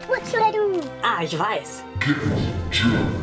What should I do? Ah, ich weiß. Get Germanized.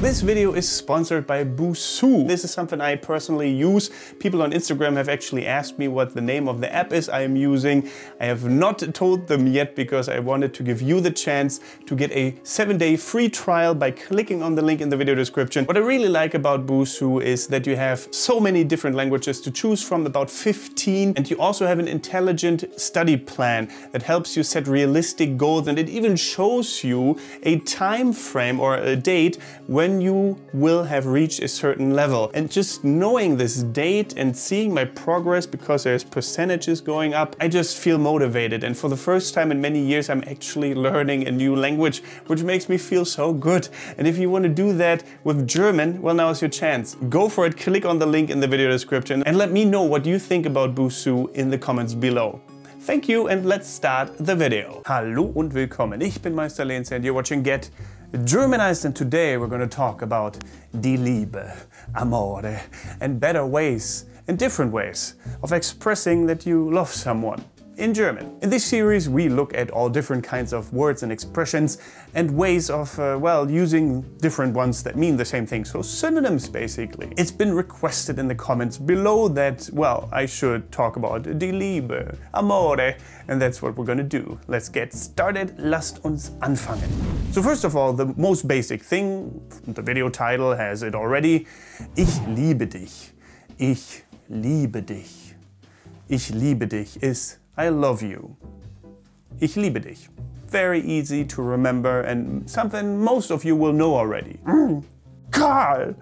This video is sponsored by bist. This is something I personally use. People on Instagram have actually asked me what the name of the app is I am using. I have not told them yet because I wanted to give you the chance to get a 7-day free trial by clicking on the link in the video description. What I really like about bist is that you have so many different languages to choose from, about 15, and you also have an intelligent study plan that helps you set realistic goals, and it even shows you a time frame or a date when you will have reached a certain level. And just knowing this date and seeing my progress, because there's percentages going up, I just feel motivated. And for the first time in many years, I'm actually learning a new language, which makes me feel so good. And if you want to do that with German, well, now is your chance. Go for it, click on the link in the video description and let me know what you think about bist in the comments below. Thank you, and let's start the video. Hallo und willkommen. Ich bin Meister Lenz and you're watching Get Germanized, and today we're going to talk about die Liebe, amore, and better ways and different ways of expressing that you love someone in German. In this series we look at all different kinds of words and expressions and ways of, well, using different ones that mean the same thing, so synonyms basically. It's been requested in the comments below that, well, I should talk about die Liebe, amore, and that's what we're gonna do. Let's get started, lasst uns anfangen. So first of all, the most basic thing, the video title has it already, ich liebe dich, ich liebe dich. Ich liebe dich is I love you. Ich liebe dich. Very easy to remember and something most of you will know already. Karl,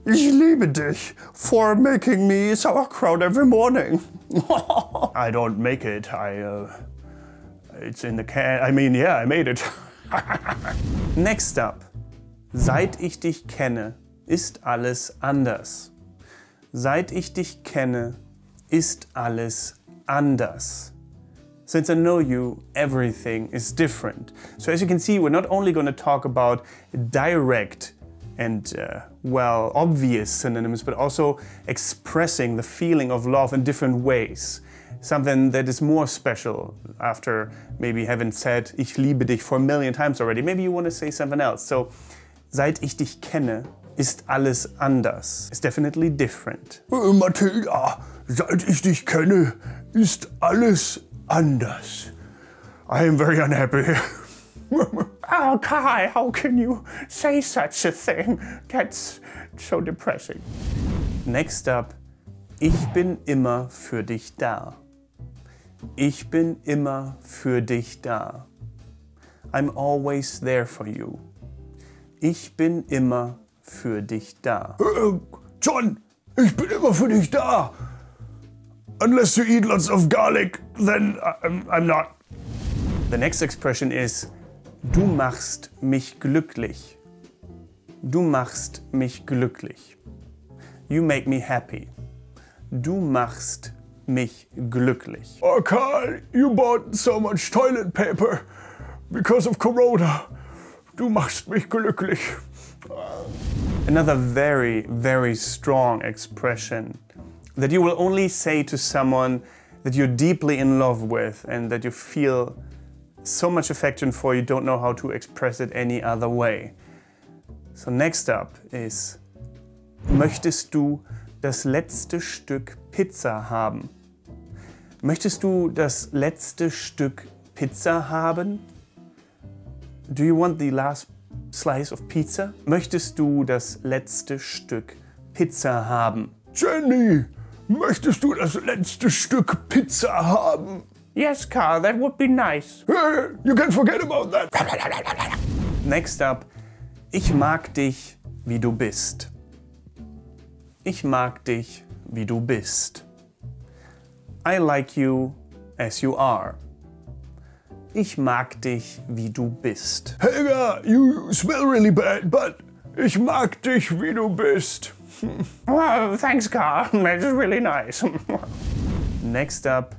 ich liebe dich for making me sauerkraut every morning. I don't make it. It's in the can. I mean, yeah, I made it. Next up. Seit ich dich kenne, ist alles anders. Seit ich dich kenne, ist alles anders. Since I know you, everything is different. So as you can see, we're not only going to talk about direct and, well, obvious synonyms, but also expressing the feeling of love in different ways. Something that is more special after maybe having said ich liebe dich for a million times already. Maybe you want to say something else. So, seit ich dich kenne, ist alles anders. It's definitely different. Matilda, seit ich dich kenne, ist alles anders. I am very unhappy. Oh, Kai, how can you say such a thing? That's so depressing. Next up, ich bin immer für dich da. Ich bin immer für dich da. I'm always there for you. Ich bin immer für dich da. John, ich bin immer für dich da. Unless you eat lots of garlic, then I'm not. The next expression is du machst mich glücklich. Du machst mich glücklich. You make me happy. Du machst mich glücklich. Oh, Karl, you bought so much toilet paper because of Corona. Du machst mich glücklich. Another very, very strong expression that you will only say to someone that you're deeply in love with and that you feel so much affection for, you don't know how to express it any other way. So next up is, möchtest du das letzte Stück Pizza haben? Möchtest du das letzte Stück Pizza haben? Do you want the last slice of pizza? Möchtest du das letzte Stück Pizza haben? Jenny, möchtest du das letzte Stück Pizza haben? Yes, Carl, that would be nice. You can forget about that. Next up, ich mag dich, wie du bist. Ich mag dich, wie du bist. I like you as you are. Ich mag dich, wie du bist. Helga, you smell really bad, but ich mag dich, wie du bist. Well, thanks, Carl. That's really nice. Next up,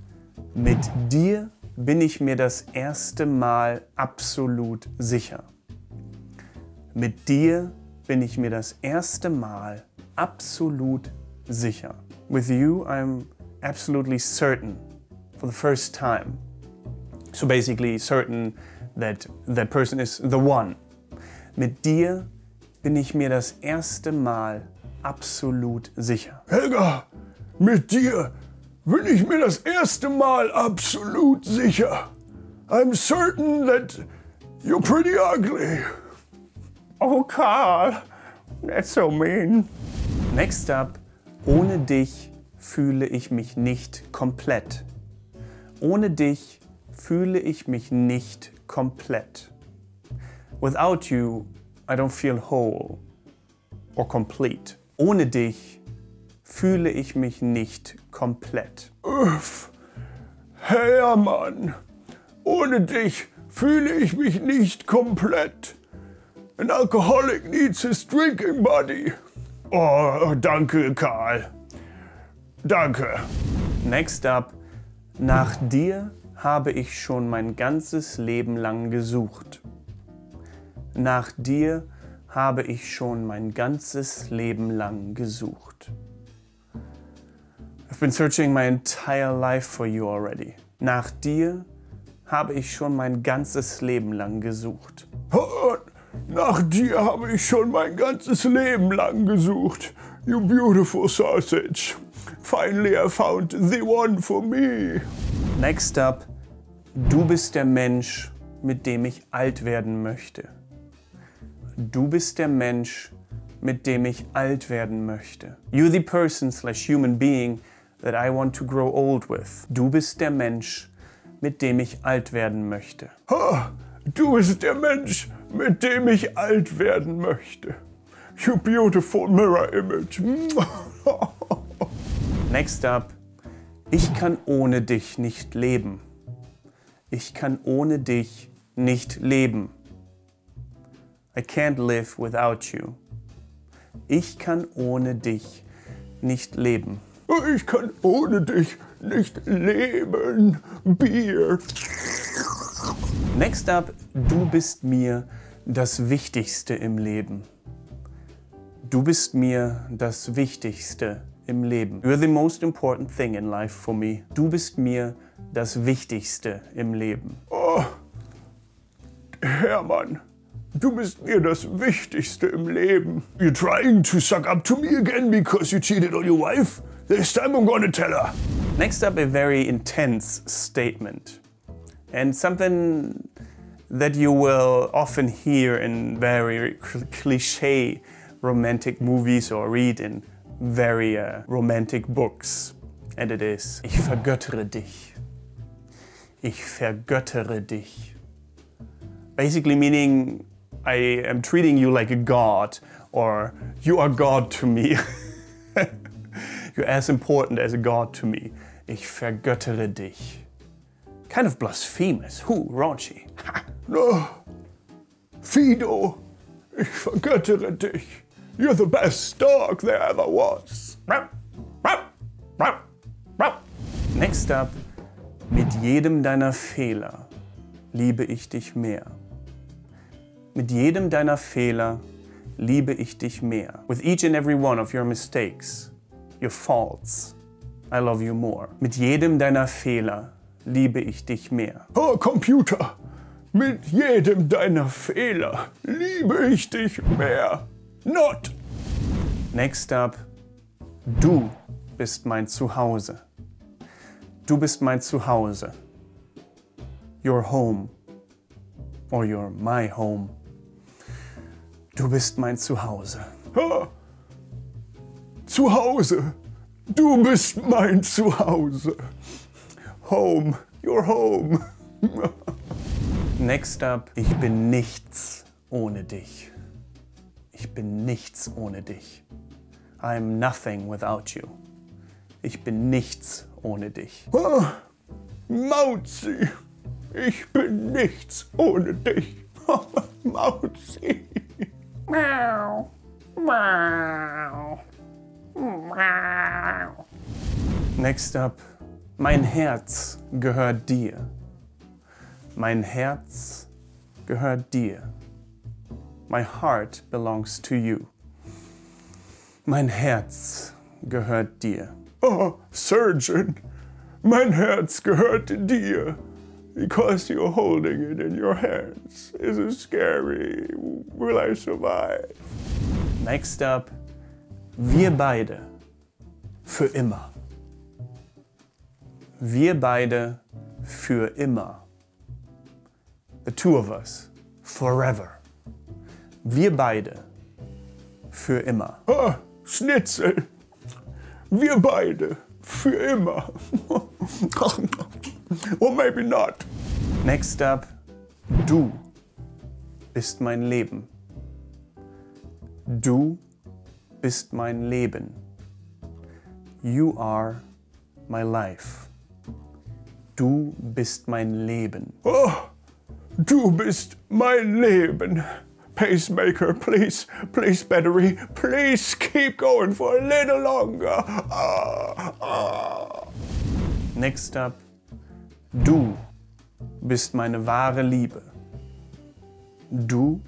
mit dir bin ich mir das erste Mal absolut sicher. Mit dir bin ich mir das erste Mal absolut sicher. With you, I'm absolutely certain for the first time. So basically, certain that that person is the one. Mit dir bin ich mir das erste Mal absolut sicher. Helga, mit dir bin ich mir das erste Mal absolut sicher. I'm certain that you're pretty ugly. Oh, Karl, that's so mean. Next up, ohne dich fühle ich mich nicht komplett. Ohne dich fühle ich mich nicht komplett. Without you, I don't feel whole or complete. Ohne dich fühle ich mich nicht komplett. Uff, Hermann, ohne dich fühle ich mich nicht komplett. An alcoholic needs his drinking buddy. Oh, danke, Karl. Danke. Next up, nach dir habe ich schon mein ganzes Leben lang gesucht. Nach dir habe ich schon mein ganzes Leben lang gesucht. I've been searching my entire life for you already. Nach dir habe ich schon mein ganzes Leben lang gesucht. Nach dir habe ich schon mein ganzes Leben lang gesucht. You beautiful sausage. Finally I found the one for me. Next up, du bist der Mensch, mit dem ich alt werden möchte. Du bist der Mensch, mit dem ich alt werden möchte. You're the person/human being that I want to grow old with. Du bist der Mensch, mit dem ich alt werden möchte. Du bist der Mensch, mit dem ich alt werden möchte. You beautiful mirror image. Next up, ich kann ohne dich nicht leben. Ich kann ohne dich nicht leben. I can't live without you. Ich kann ohne dich nicht leben. Ich kann ohne dich nicht leben. Bier. Next up, du bist mir das Wichtigste im Leben. Du bist mir das Wichtigste im Leben. You're the most important thing in life for me. Du bist mir das Wichtigste im Leben. Oh, Hermann, du bist mir das Wichtigste im Leben. You're trying to suck up to me again because you cheated on your wife? This time I'm gonna tell her. Next up, a very intense statement. And something that you will often hear in very cliché romantic movies or read in very romantic books. And it is, ich vergöttere dich. Ich vergöttere dich. Basically meaning, I am treating you like a god, or you are God to me. You're as important as a god to me. Ich vergöttere dich. Kind of blasphemous. Raunchy. No. Fido, ich vergöttere dich. You're the best dog there ever was. Next up, mit jedem deiner Fehler liebe ich dich mehr. Mit jedem deiner Fehler liebe ich dich mehr. With each and every one of your mistakes, your faults, I love you more. Mit jedem deiner Fehler liebe ich dich mehr. Oh, Computer, mit jedem deiner Fehler liebe ich dich mehr. Not. Next up, du bist mein Zuhause. Du bist mein Zuhause. Your home. Or you're my home. Du bist mein Zuhause. Zuhause. Du bist mein Zuhause. Home. Your home. Next up, ich bin nichts ohne dich. Ich bin nichts ohne dich. I'm nothing without you. Ich bin nichts ohne dich. Mauzi, ich bin nichts ohne dich. Mauzi. Meow. Meow. Meow. Next up, mein Herz gehört dir. Mein Herz gehört dir. My heart belongs to you. Mein Herz gehört dir. Oh, Surgeon, mein Herz gehört dir. because you're holding it in your hands. Is it scary? Will I survive? Next up, wir beide. Für immer. Wir beide für immer. The two of us. Forever. Wir beide für immer. Ah, Schnitzel. Wir beide für immer. Or maybe not. Next up, du bist mein Leben. Du bist mein Leben. You are my life. Du bist mein Leben. Oh, du bist mein Leben. Pacemaker, please, please battery, please keep going for a little longer. Next up, du bist meine wahre Liebe. Du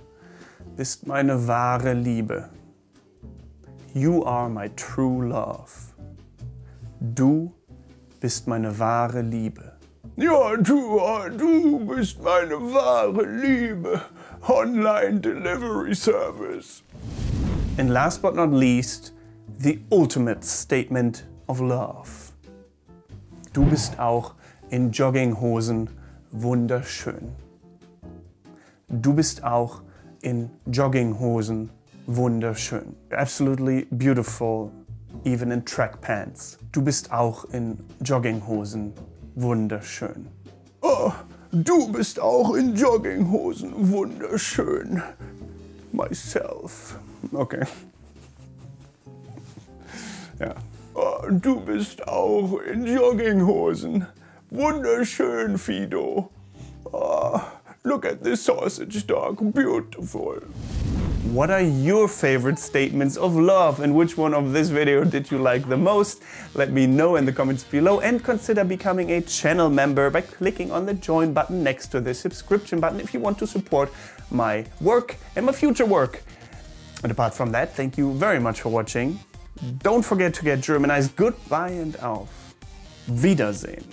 bist meine wahre Liebe. You are my true love. Du bist meine wahre Liebe. Ja, du bist meine wahre Liebe. Online Delivery Service. And last but not least, the ultimate statement of love. Du bist auch in Jogginghosen wunderschön. Du bist auch in Jogginghosen wunderschön. Absolutely beautiful, even in track pants. Du bist auch in Jogginghosen wunderschön. Oh, du bist auch in Jogginghosen wunderschön. Myself. Okay. Ja. Oh, du bist auch in Jogginghosen. Wunderschön, Fido. Oh, look at this sausage dog. Beautiful. What are your favorite statements of love, and which one of this video did you like the most? Let me know in the comments below, and consider becoming a channel member by clicking on the join button next to the subscription button if you want to support my work and my future work. And apart from that, thank you very much for watching. Don't forget to get Germanized. Goodbye and auf Wiedersehen.